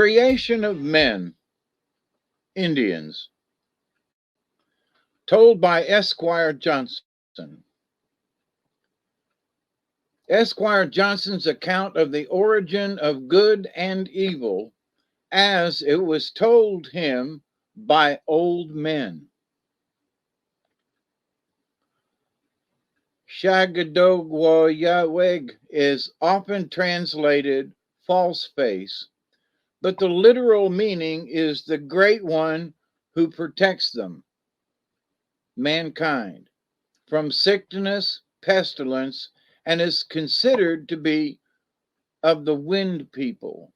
Creation of Men, Indians, told by Esquire Johnson. Esquire Johnson's account of the origin of good and evil as it was told him by old men. Shagadogwayaweg is often translated false face, but the literal meaning is the great one who protects them, mankind, from sickness, pestilence, and is considered to be of the wind people.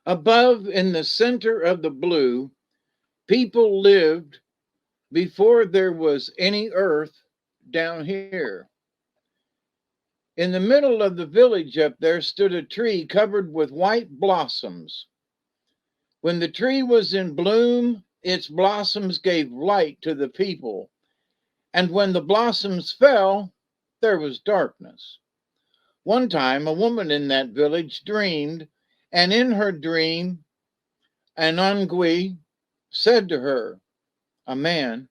Above, in the center of the blue, people lived before there was any earth down here. In the middle of the village up there stood a tree covered with white blossoms. When the tree was in bloom, its blossoms gave light to the people, and when the blossoms fell, there was darkness. One time, a woman in that village dreamed, and in her dream, an Angui said to her, a man,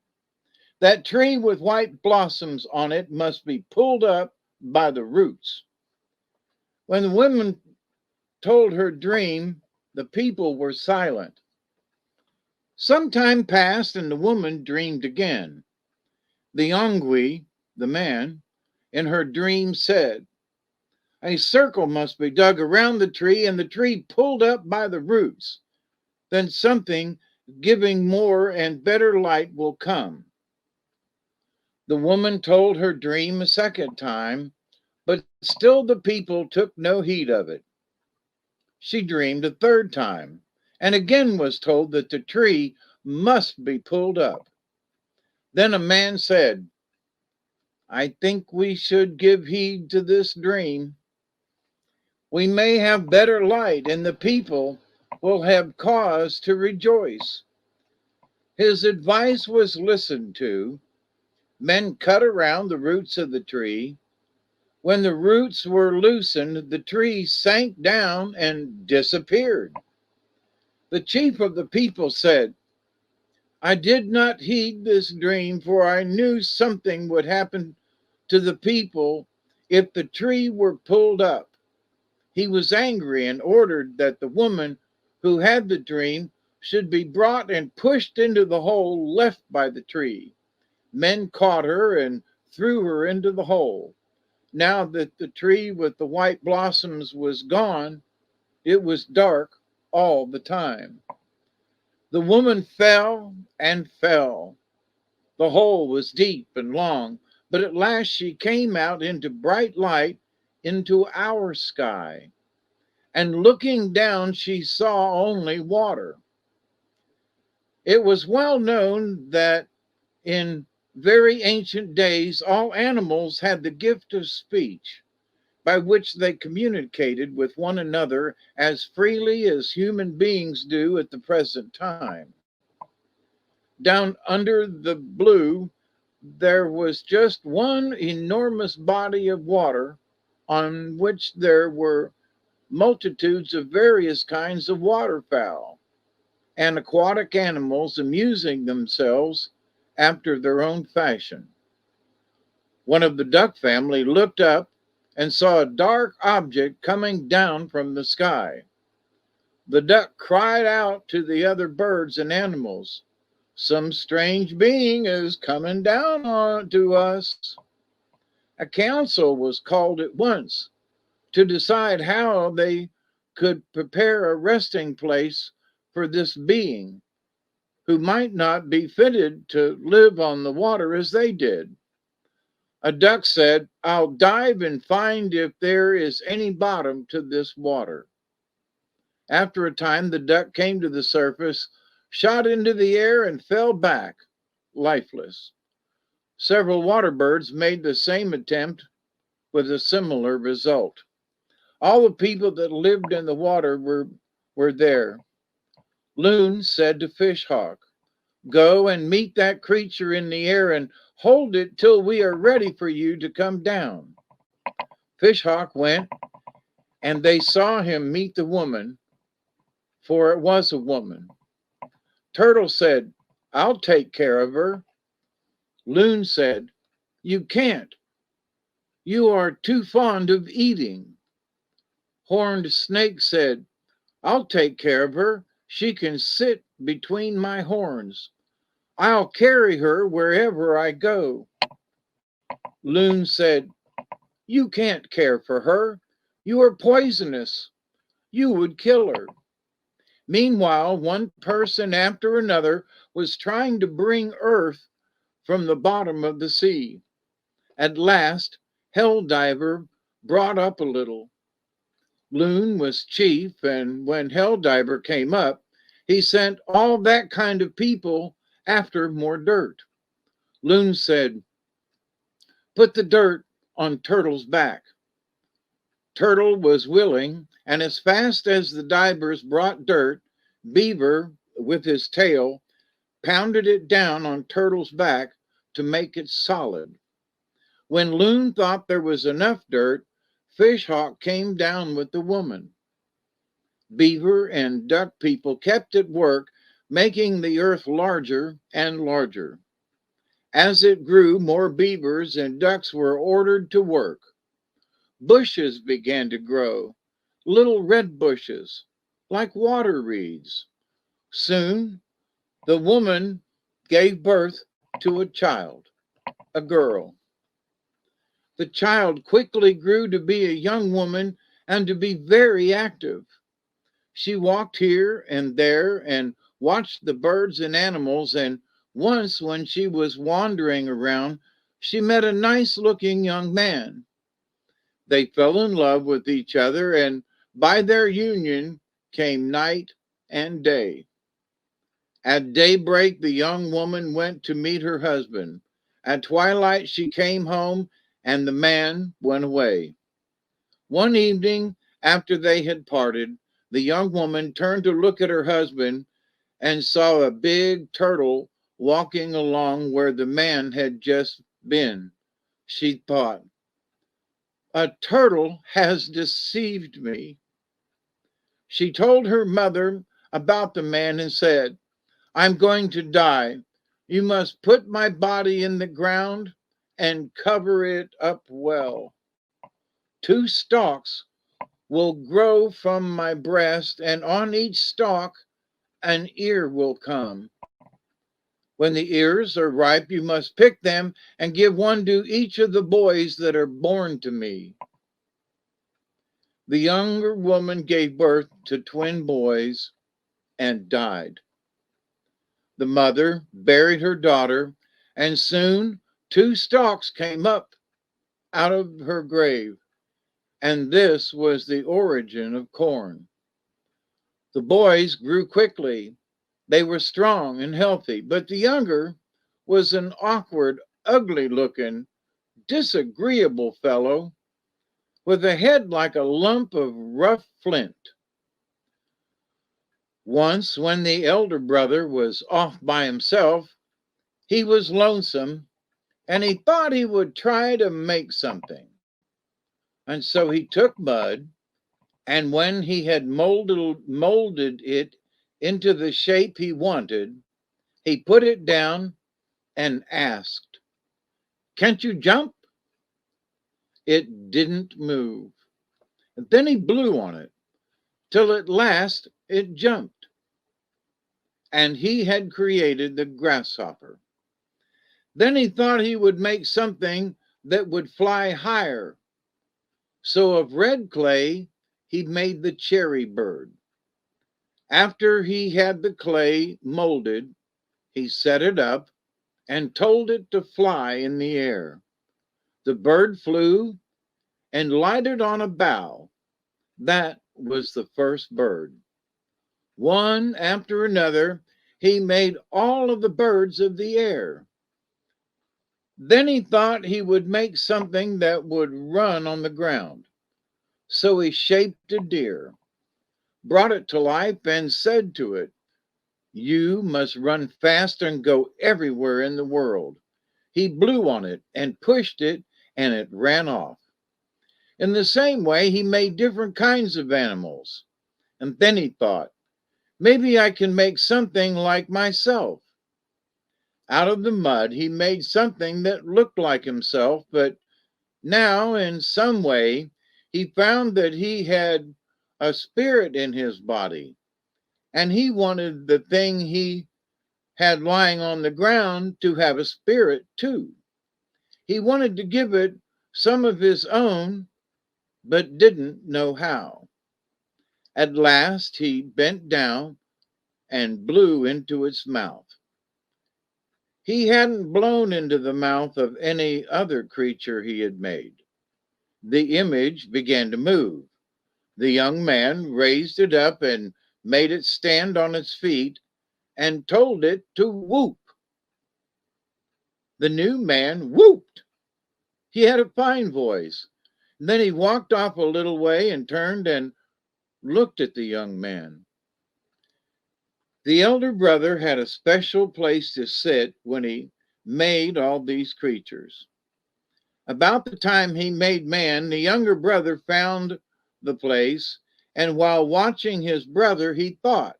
that tree with white blossoms on it must be pulled up by the roots. When the woman told her dream, the people were silent. Some time passed, and the woman dreamed again. The Angui, the man, in her dream said, a circle must be dug around the tree and the tree pulled up by the roots. Then something giving more and better light will come. The woman told her dream a second time, but still the people took no heed of it. She dreamed a third time, and again was told that the tree must be pulled up. Then a man said, I think we should give heed to this dream. We may have better light, and the people will have cause to rejoice. His advice was listened to. Men cut around the roots of the tree. When the roots were loosened, the tree sank down and disappeared. The chief of the people said, I did not heed this dream, for I knew something would happen to the people if the tree were pulled up. He was angry and ordered that the woman who had the dream should be brought and pushed into the hole left by the tree. Men caught her and threw her into the hole. Now that the tree with the white blossoms was gone, it was dark all the time. The woman fell and fell. The hole was deep and long, but at last she came out into bright light into our sky. And looking down, she saw only water. It was well known that in very ancient days, all animals had the gift of speech, by which they communicated with one another as freely as human beings do at the present time. Down under the blue, there was just one enormous body of water on which there were multitudes of various kinds of waterfowl and aquatic animals amusing themselves after their own fashion. One of the duck family looked up and saw a dark object coming down from the sky. The duck cried out to the other birds and animals, some strange being is coming down to us. A council was called at once to decide how they could prepare a resting place for this being, who might not be fitted to live on the water as they did. A duck said, I'll dive and find if there is any bottom to this water. After a time, the duck came to the surface, shot into the air, and fell back, lifeless. Several water birds made the same attempt with a similar result. All the people that lived in the water were there. Loon said to Fishhawk, go and meet that creature in the air and hold it till we are ready for you to come down. Fishhawk went And they saw him meet the woman, for it was a woman. Turtle said, I'll take care of her. Loon said, You can't. You are too fond of eating. Horned Snake said, I'll take care of her. She can sit between my horns. I'll carry her wherever I go. Loon said, You can't care for her. You are poisonous. You would kill her. Meanwhile, one person after another was trying to bring earth from the bottom of the sea. At last, Helldiver brought up a little. Loon was chief, and when Helldiver came up, he sent all that kind of people after more dirt. Loon said, Put the dirt on Turtle's back. Turtle was willing, and as fast as the divers brought dirt, Beaver, with his tail, pounded it down on Turtle's back to make it solid. When Loon thought there was enough dirt, Fishhawk came down with the woman. Beaver and Duck people kept at work, making the earth larger and larger. As it grew, more beavers and ducks were ordered to work. Bushes began to grow, little red bushes, like water reeds. Soon, the woman gave birth to a child, a girl. The child quickly grew to be a young woman and to be very active. She walked here and there and watched the birds and animals, and once when she was wandering around, she met a nice-looking young man. They fell in love with each other, and by their union came night and day. At daybreak, the young woman went to meet her husband. At twilight, she came home, and the man went away. One evening, after they had parted, the young woman turned to look at her husband and saw a big turtle walking along where the man had just been. She thought, A turtle has deceived me. She told her mother about the man and said, I'm going to die. You must put my body in the ground and cover it up well. 2 stalks will grow from my breast, and on each stalk an ear will come. When the ears are ripe, you must pick them and give one to each of the boys that are born to me. The younger woman gave birth to twin boys and died. The mother buried her daughter, and soon 2 stalks came up out of her grave, and this was the origin of corn. The boys grew quickly. They were strong and healthy, but the younger was an awkward, ugly looking, disagreeable fellow with a head like a lump of rough flint. Once, when the elder brother was off by himself, he was lonesome and he thought he would try to make something. And so he took mud, and when he had molded it into the shape he wanted, he put it down and asked, Can't you jump? It didn't move. And then he blew on it till at last it jumped. And he had created the grasshopper. Then he thought he would make something that would fly higher. So of red clay, he made the cherry bird. After he had the clay molded, he set it up and told it to fly in the air. The bird flew and lighted on a bough. That was the first bird. One after another, he made all of the birds of the air. Then he thought he would make something that would run on the ground. So he shaped a deer, brought it to life, and said to it, You must run fast and go everywhere in the world. He blew on it and pushed it, and it ran off. In the same way, he made different kinds of animals. And then he thought, maybe I can make something like myself. Out of the mud, he made something that looked like himself, but now, in some way, he found that he had a spirit in his body, and he wanted the thing he had lying on the ground to have a spirit too. He wanted to give it some of his own, but didn't know how. At last, he bent down and blew into its mouth. He hadn't blown into the mouth of any other creature he had made. The image began to move. The young man raised it up and made it stand on its feet and told it to whoop. The new man whooped. He had a fine voice. Then he walked off a little way and turned and looked at the young man. The elder brother had a special place to sit when he made all these creatures. About the time he made man, the younger brother found the place, and while watching his brother, he thought,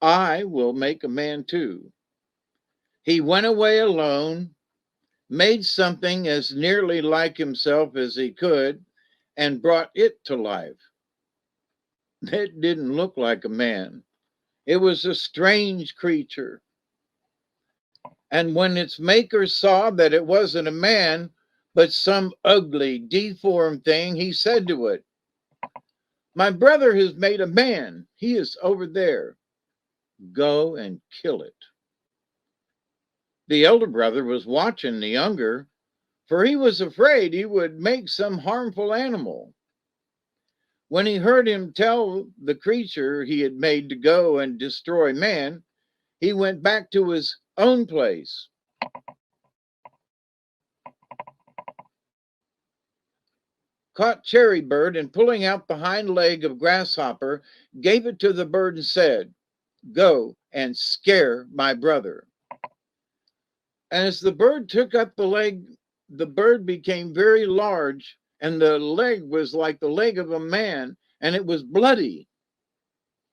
I will make a man too. He went away alone, made something as nearly like himself as he could, and brought it to life. It didn't look like a man. It was a strange creature. And when its maker saw that it wasn't a man, but some ugly, deformed thing, he said to it, my brother has made a man. He is over there. Go and kill it. The elder brother was watching the younger, for he was afraid he would make some harmful animal. When he heard him tell the creature he had made to go and destroy man, he went back to his own place. Caught cherry bird and pulling out the hind leg of grasshopper, gave it to the bird and said, go and scare my brother. As the bird took up the leg, the bird became very large, and the leg was like the leg of a man, and it was bloody.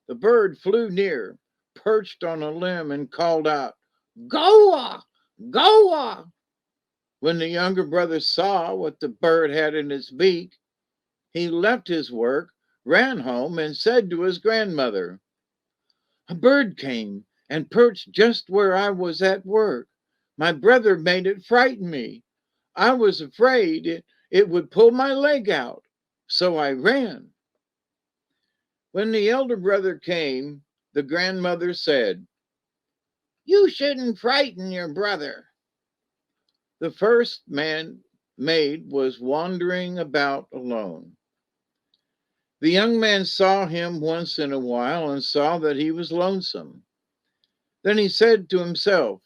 The bird flew near, perched on a limb, and called out, Goa! Goa! When the younger brother saw what the bird had in its beak, he left his work, ran home, and said to his grandmother, a bird came and perched just where I was at work. My brother made it frighten me. I was afraid it would pull my leg out, so I ran. When the elder brother came, the grandmother said, you shouldn't frighten your brother. The first man made was wandering about alone. The young man saw him once in a while and saw that he was lonesome. Then he said to himself,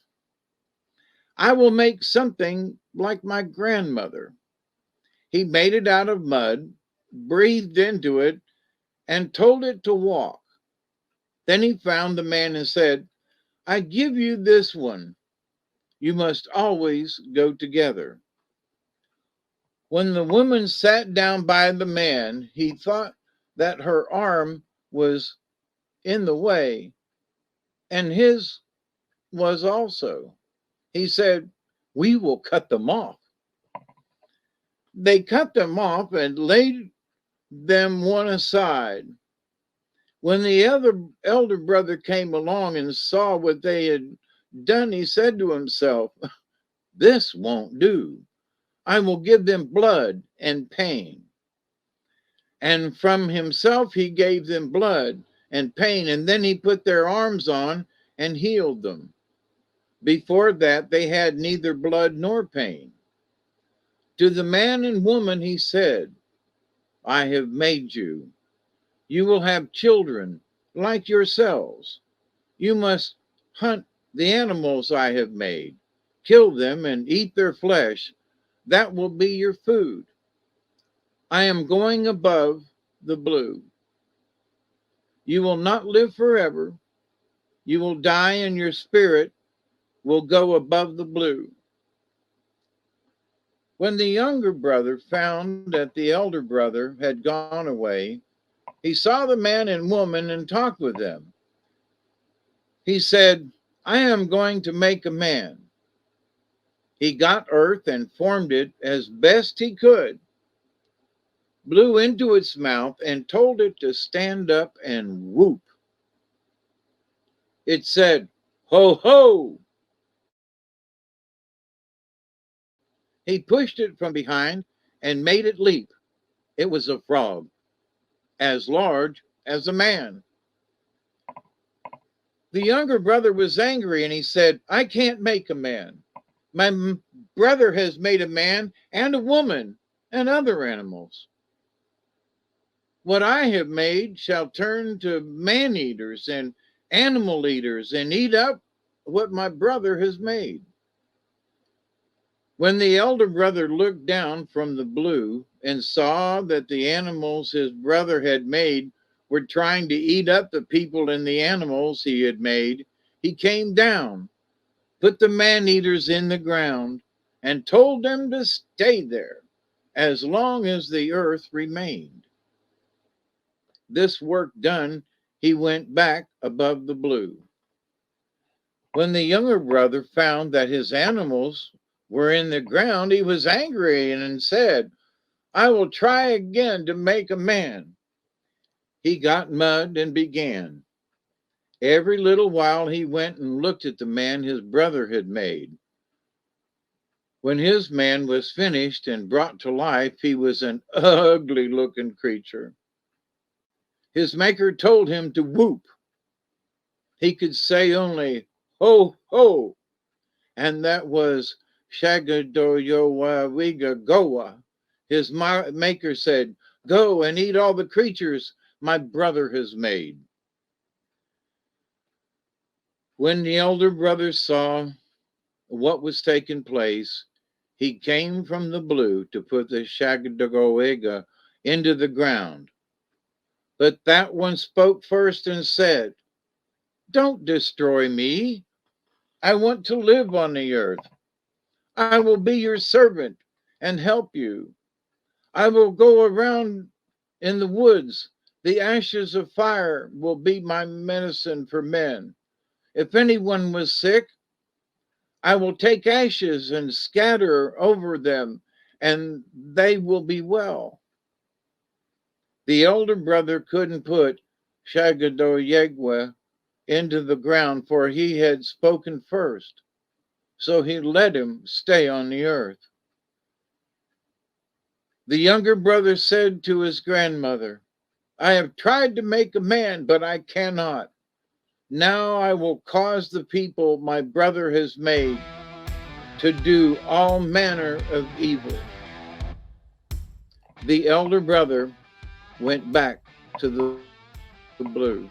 I will make something like my grandmother. He made it out of mud, breathed into it, and told it to walk. Then he found the man and said, I give you this one. You must always go together. When the woman sat down by the man, he thought that her arm was in the way, and his was also. He said, we will cut them off. They cut them off and laid them one aside. When the elder brother came along and saw what they had done, he said to himself, this won't do. I will give them blood and pain. And from himself he gave them blood and pain, and then he put their arms on and healed them. Before that, they had neither blood nor pain. To the man and woman he said, I have made you. You will have children like yourselves. You must hunt the animals I have made, kill them and eat their flesh. That will be your food. I am going above the blue. You will not live forever. You will die and your spirit will go above the blue. When the younger brother found that the elder brother had gone away, he saw the man and woman and talked with them. He said, I am going to make a man. He got earth and formed it as best he could, blew into its mouth, and told it to stand up and whoop. It said, Ho, ho! He pushed it from behind and made it leap. It was a frog, as large as a man. The younger brother was angry and he said, I can't make a man. My brother has made a man and a woman and other animals. What I have made shall turn to man eaters and animal eaters and eat up what my brother has made. When the elder brother looked down from the blue and saw that the animals his brother had made were trying to eat up the people and the animals he had made, he came down, put the man eaters in the ground, and told them to stay there as long as the earth remained. This work done, he went back above the blue. When the younger brother found that his animals were in the ground, he was angry and said, I will try again to make a man. He got mud and began. Every little while he went and looked at the man his brother had made. When his man was finished and brought to life, he was an ugly looking creature. His maker told him to whoop. He could say only, Ho, ho, and that was Shagadoyowawiga Goa. His maker said, Go and eat all the creatures my brother has made. When the elder brother saw what was taking place, he came from the blue to put the Shagadogoega into the ground. But that one spoke first and said, Don't destroy me. I want to live on the earth. I will be your servant and help you. I will go around in the woods. The ashes of fire will be my medicine for men. If anyone was sick, I will take ashes and scatter over them, and they will be well. The elder brother couldn't put Shagadoyegwa into the ground, for he had spoken first. So he let him stay on the earth. The younger brother said to his grandmother, I have tried to make a man, but I cannot. Now I will cause the people my brother has made to do all manner of evil. The elder brother went back to the blue.